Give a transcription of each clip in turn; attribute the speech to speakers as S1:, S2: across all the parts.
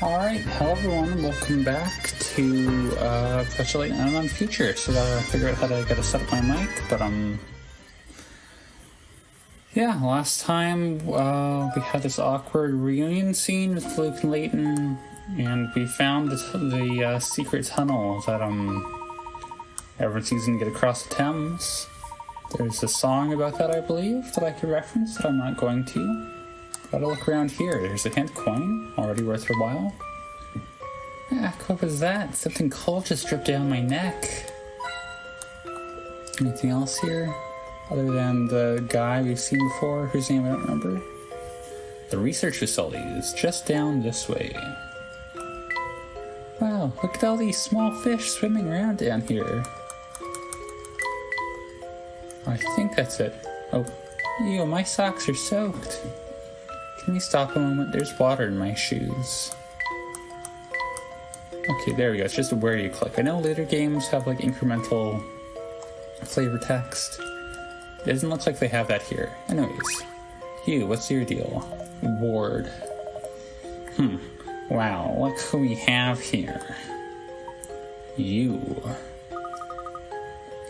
S1: Alright, hello everyone, welcome back to Professor Layton and Unwound Future. So I figured out how to set up my mic, but yeah, last time we had this awkward reunion scene with Luke and Layton, and we found the secret tunnel that everyone's using to get across the Thames. There's a song about that, I believe, that I could reference, that I'm not going to. Gotta look around here. There's a hint coin, already worth a while. Ah, what was that? Something cold just dripped down my neck. Anything else here? Other than the guy we've seen before, whose name I don't remember. The research facility is just down this way. Wow, look at all these small fish swimming around down here. I think that's it. Oh, ew, my socks are soaked. Can we stop a moment? There's water in my shoes. Okay, there we go. It's just where you click. I know later games have like incremental flavor text. It doesn't look like they have that here. Anyways, you, what's your deal? Ward. Wow, look who we have here. You.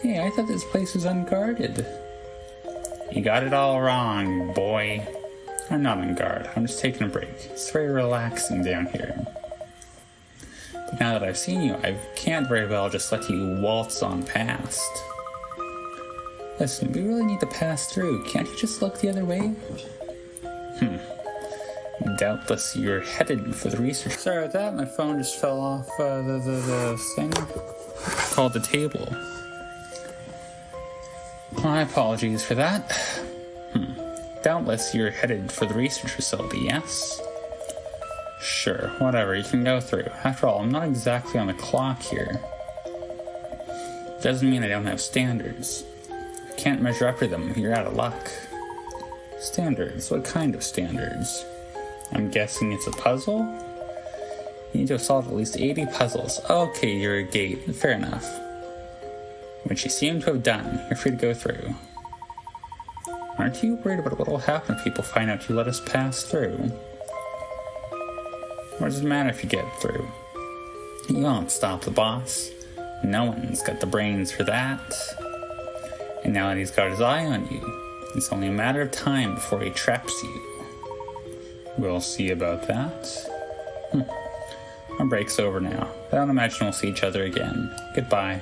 S1: Hey, I thought this place was unguarded. You got it all wrong, boy. I'm not on guard. I'm just taking a break. It's very relaxing down here. But now that I've seen you, I can't very well just let you waltz on past. Listen, we really need to pass through. Can't you just look the other way? Doubtless you're headed for the research. Sorry about that. My phone just fell off the thing called the table. My apologies for that. Doubtless you're headed for the research facility, yes? Sure, whatever, you can go through. After all, I'm not exactly on the clock here. Doesn't mean I don't have standards. If I can't measure up to them, you're out of luck. Standards? What kind of standards? I'm guessing it's a puzzle? You need to have solved at least 80 puzzles. Okay, you're a gate. Fair enough. Which you seem to have done. You're free to go through. Aren't you worried about what will happen if people find out you let us pass through? What does it matter if you get through? You won't stop the boss. No one's got the brains for that. And now that he's got his eye on you, it's only a matter of time before he traps you. We'll see about that. Our break's over now. I don't imagine we'll see each other again. Goodbye.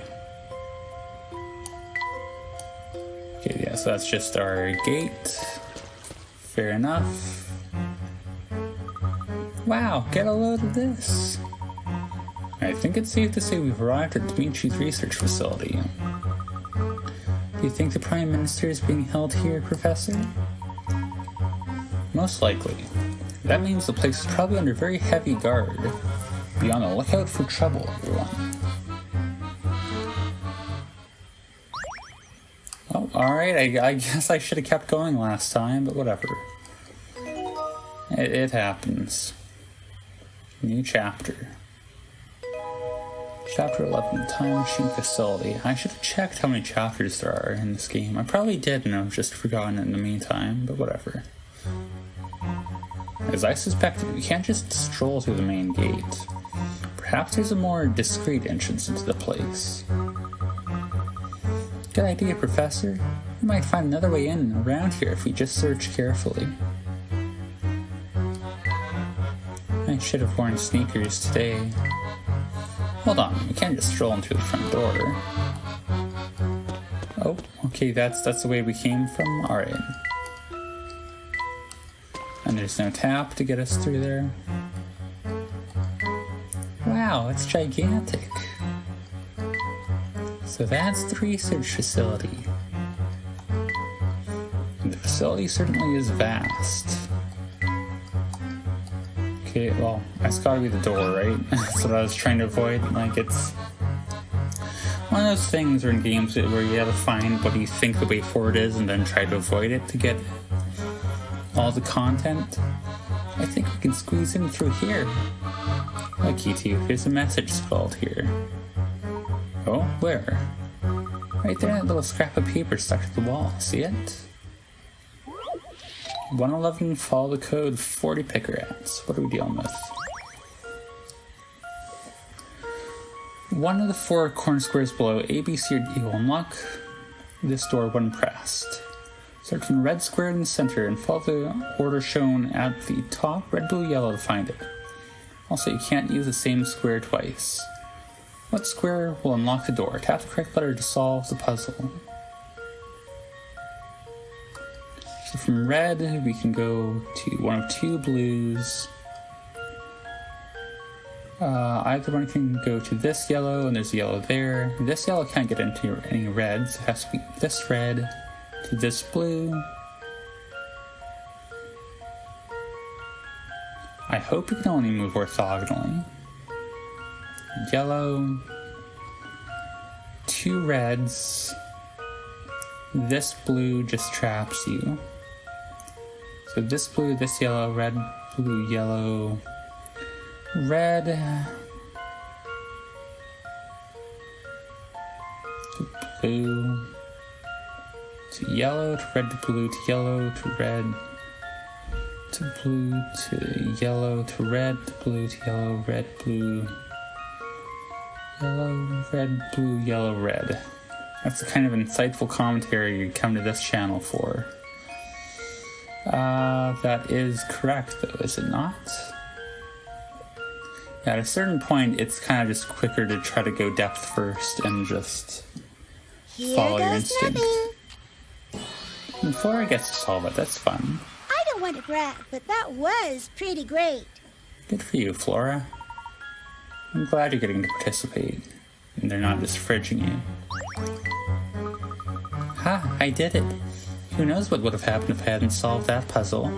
S1: Okay, yeah, so that's just our gate. Fair enough. Wow, get a load of this. I think it's safe to say we've arrived at Dimitri's research facility. Do you think the Prime Minister is being held here, Professor? Most likely. That means the place is probably under very heavy guard. Be on the lookout for trouble, everyone. Oh, alright, I guess I should have kept going last time, but whatever. It happens. New chapter. Chapter 11, Time Machine Facility. I should have checked how many chapters there are in this game. I probably did and I've just forgotten it in the meantime, but whatever. As I suspected, we can't just stroll through the main gate. Perhaps there's a more discreet entrance into the place. Good idea, Professor. We might find another way in and around here if we just search carefully. I should have worn sneakers today. Hold on, we can't just stroll in through the front door. Oh, okay, that's the way we came from? Alright. And there's no tap to get us through there. Wow, it's gigantic. So that's the research facility. And the facility certainly is vast. Okay, well, that's gotta be the door, right? That's what I was trying to avoid. Like, it's one of those things in games where you gotta find what you think the way forward is and then try to avoid it to get all the content. I think we can squeeze in through here. Look, E2, here's a message spelled here. Oh, where? Right there, that little scrap of paper stuck to the wall. See it? 111, follow the code, 40 picker ants. What are we dealing with? One of the 4 corner squares below A, B, C, or D will unlock this door when pressed. Start from the red square in the center and follow the order shown at the top, red, blue, yellow to find it. Also, you can't use the same square twice. What square will unlock the door? Tap the correct letter to solve the puzzle. So from red, we can go to one of 2 blues. Either one can go to this yellow, and there's a yellow there. This yellow can't get into any reds. It has to be this red to this blue. I hope you can only move orthogonally. Yellow, 2 reds. This blue just traps you. So this blue, this yellow, red, blue, yellow, red, to blue, to yellow, to red, to blue, to yellow, to red, to blue, to yellow, to red, to blue, to yellow, red, blue, yellow, red, blue, yellow, red. That's the kind of insightful commentary you come to this channel for. That is correct, though, is it not? Yeah, at a certain point, it's kind of just quicker to try to go depth first and just follow your instinct. And Flora gets to solve it, that's fun.
S2: I don't want to brag, but that was pretty great.
S1: Good for you, Flora. I'm glad you're getting to participate, and they're not just fridging you. Ha, I did it. Who knows what would have happened if I hadn't solved that puzzle.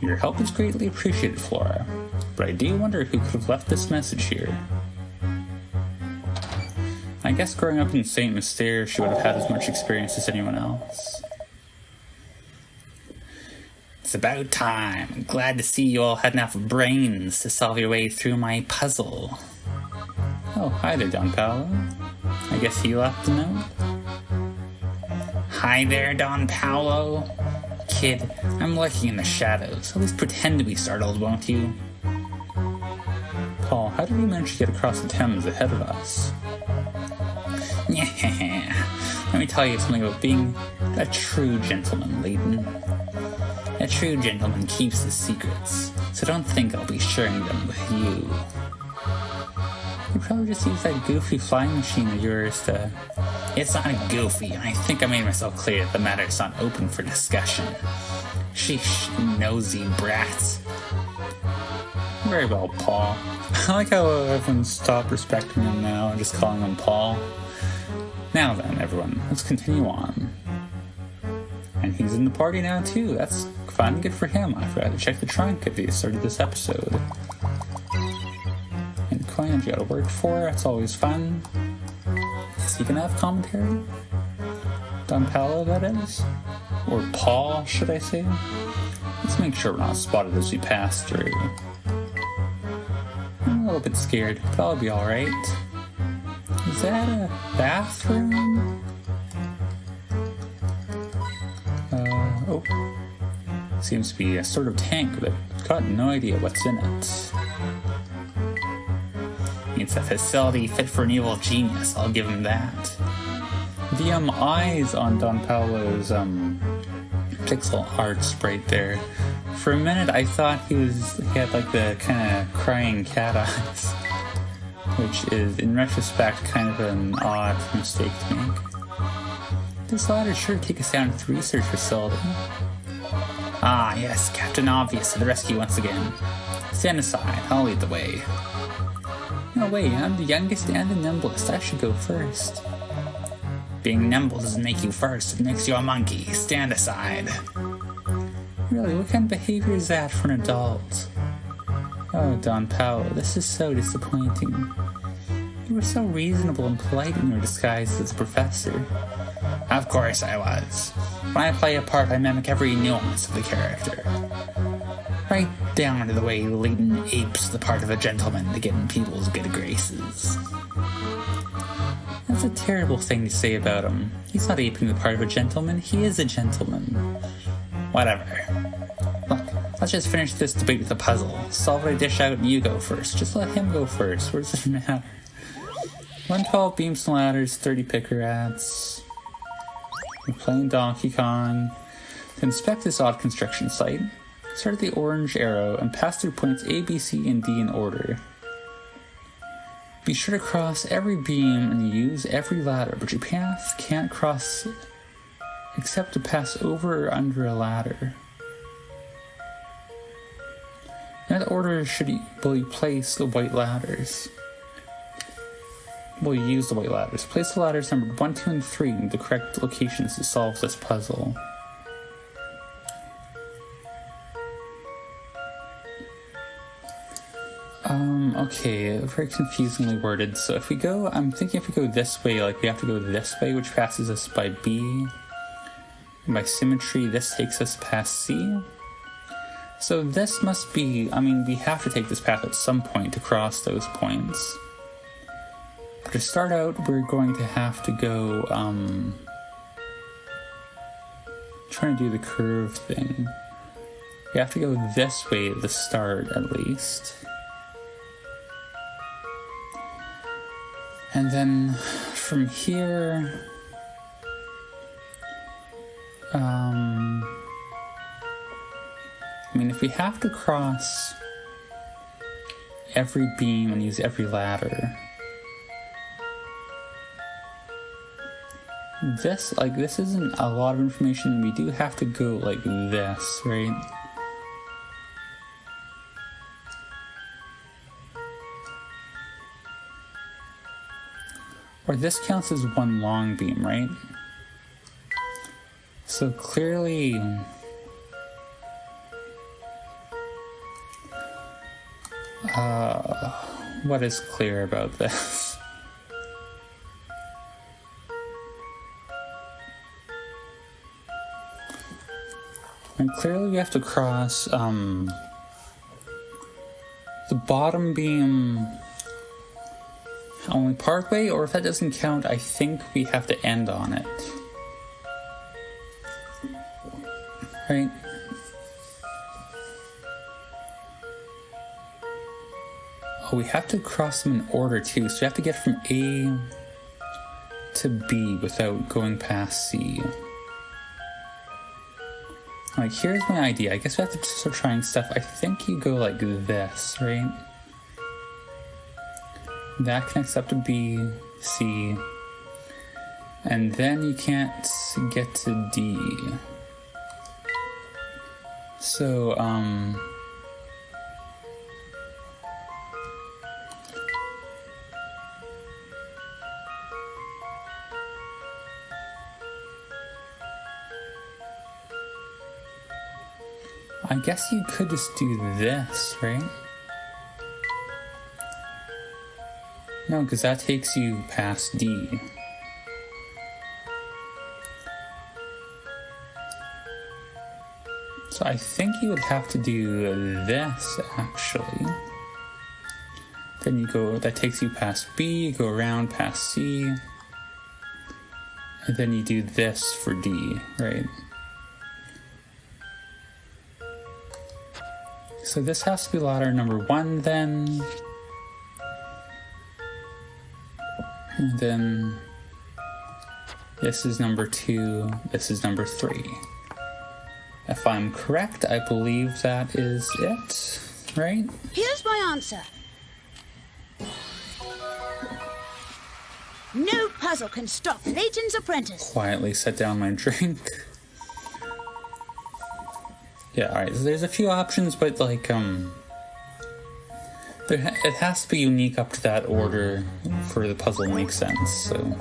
S1: Your help is greatly appreciated, Flora, but I do wonder who could have left this message here. I guess growing up in St. Mystere, she would have had as much experience as anyone else. It's about time. I'm glad to see you all had enough brains to solve your way through my puzzle. Oh, hi there, Don Paolo. I guess he left a note. Hi there, Don Paolo. Kid, I'm lurking in the shadows. At least pretend to be startled, won't you? Paul, how did you manage to get across the Thames ahead of us? Let me tell you something about being a true gentleman, Layton. A true gentleman keeps his secrets, so don't think I'll be sharing them with you. You probably just use that goofy flying machine of yours to... It's not goofy. I think I made myself clear that the matter's not open for discussion. Sheesh, nosy brats. Very well, Paul. I like how everyone stopped respecting him now and just calling him Paul. Now then, everyone, let's continue on. And he's in the party now, too. That's fun. Good for him. I forgot to check the trunk at the start of this episode. And coins you gotta work for. That's always fun. Is he gonna have commentary? Don Paolo, that is? Or Paul, should I say? Let's make sure we're not spotted as we pass through. I'm a little bit scared, but I'll be alright. Is that a bathroom? Oh. Seems to be a sort of tank, but I've got no idea what's in it. It's a facility fit for an evil genius, I'll give him that. The eyes on Don Paolo's pixel arts right there. For a minute I thought he had like the kind of crying cat eyes, which is in retrospect kind of an odd mistake to make. This ladder sure take us down to the research facility. Ah yes, Captain Obvious to the rescue once again. Stand aside, I'll lead the way. No wait, I'm the youngest and the nimblest, I should go first. Being nimble doesn't make you first, it makes you a monkey. Stand aside. Really, what kind of behavior is that for an adult? Oh, Don Paolo, this is so disappointing. You were so reasonable and polite in your disguise as a professor. Of course I was. When I play a part, I mimic every nuance of the character. Right down to the way Layton apes the part of a gentleman to get in people's good graces. That's a terrible thing to say about him. He's not aping the part of a gentleman, he is a gentleman. Whatever. Look, let's just finish this debate with a puzzle. Solve what I dish out and you go first. Just let him go first. What does it matter? 112 beams and ladders, 30 picker rats. We're playing Donkey Kong. To inspect this odd construction site, start at the orange arrow and pass through points A, B, C, and D in order. Be sure to cross every beam and use every ladder, but your path can't cross except to pass over or under a ladder. In that order will you place the white ladders? Will you use the white ladders? Place the ladders numbered 1, 2, and 3 in the correct locations to solve this puzzle. Okay, very confusingly worded. So I'm thinking if we go this way, like we have to go this way, which passes us by B. And by symmetry, this takes us past C. So this must be, we have to take this path at some point to cross those points. But to start out, we're going to have to go, trying to do the curve thing. We have to go this way at the start, at least. And then from here, if we have to cross every beam and use every ladder, this isn't a lot of information. We do have to go like this, right? Or this counts as one long beam, right? So clearly, what is clear about this? And clearly we have to cross the bottom beam only partway, or if that doesn't count, I think we have to end on it. Right? Oh, we have to cross them in order too, so we have to get from A to B without going past C. Like, here's my idea. I guess we have to start trying stuff. I think you go like this, right? That connects up to B, C, and then you can't get to D. So, I guess you could just do this, right? No, because that takes you past D. So I think you would have to do this, actually. Then you go, that takes you past B, you go around past C, and then you do this for D, right? So this has to be ladder number 1 then. And then this is number 2, this is number 3. If I'm correct, I believe that is it, right?
S2: Here's my answer. No puzzle can stop Layton's apprentice.
S1: Quietly set down my drink. Yeah, alright, so there's a few options, but like, it has to be unique up to that order for the puzzle to make sense, so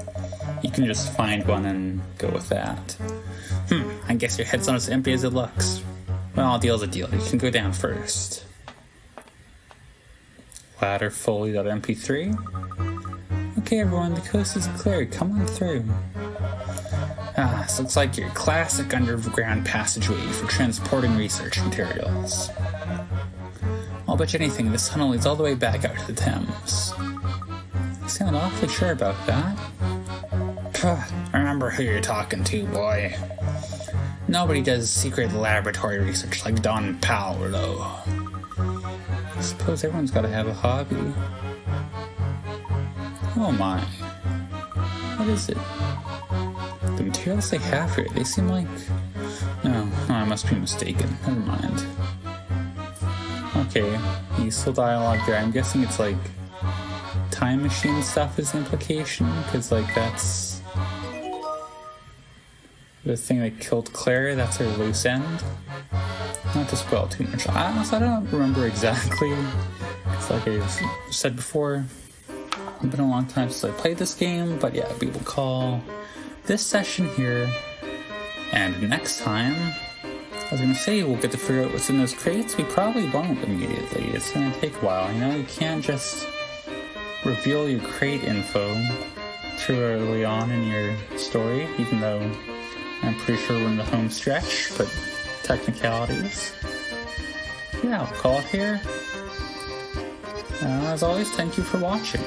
S1: you can just find one and go with that. I guess your head's not as empty as it looks. Well, a deal's a deal. You can go down first. Ladder Foley.mp3. Okay, everyone, the coast is clear. Come on through. This looks like your classic underground passageway for transporting research materials. I'll bet you anything, this tunnel leads all the way back out to the Thames. You sound awfully sure about that. Remember who you're talking to, boy. Nobody does secret laboratory research like Don Paolo. I suppose everyone's got to have a hobby. Oh my. What is it? The materials they have here, they seem like... No, I must be mistaken. Never mind. Okay, useful dialogue there. I'm guessing it's like time machine stuff is the implication, because like that's the thing that killed Claire, that's her loose end. Not to spoil too much. Honestly, I don't remember exactly. It's like I've said before, it's been a long time since I played this game, but yeah, we will call this session here, and next time, I was going to say we'll get to figure out what's in those crates. We probably won't immediately. It's going to take a while, you know? You can't just reveal your crate info too early on in your story, even though I'm pretty sure we're in the home stretch, but technicalities. Yeah, I'll call it here. As always, thank you for watching.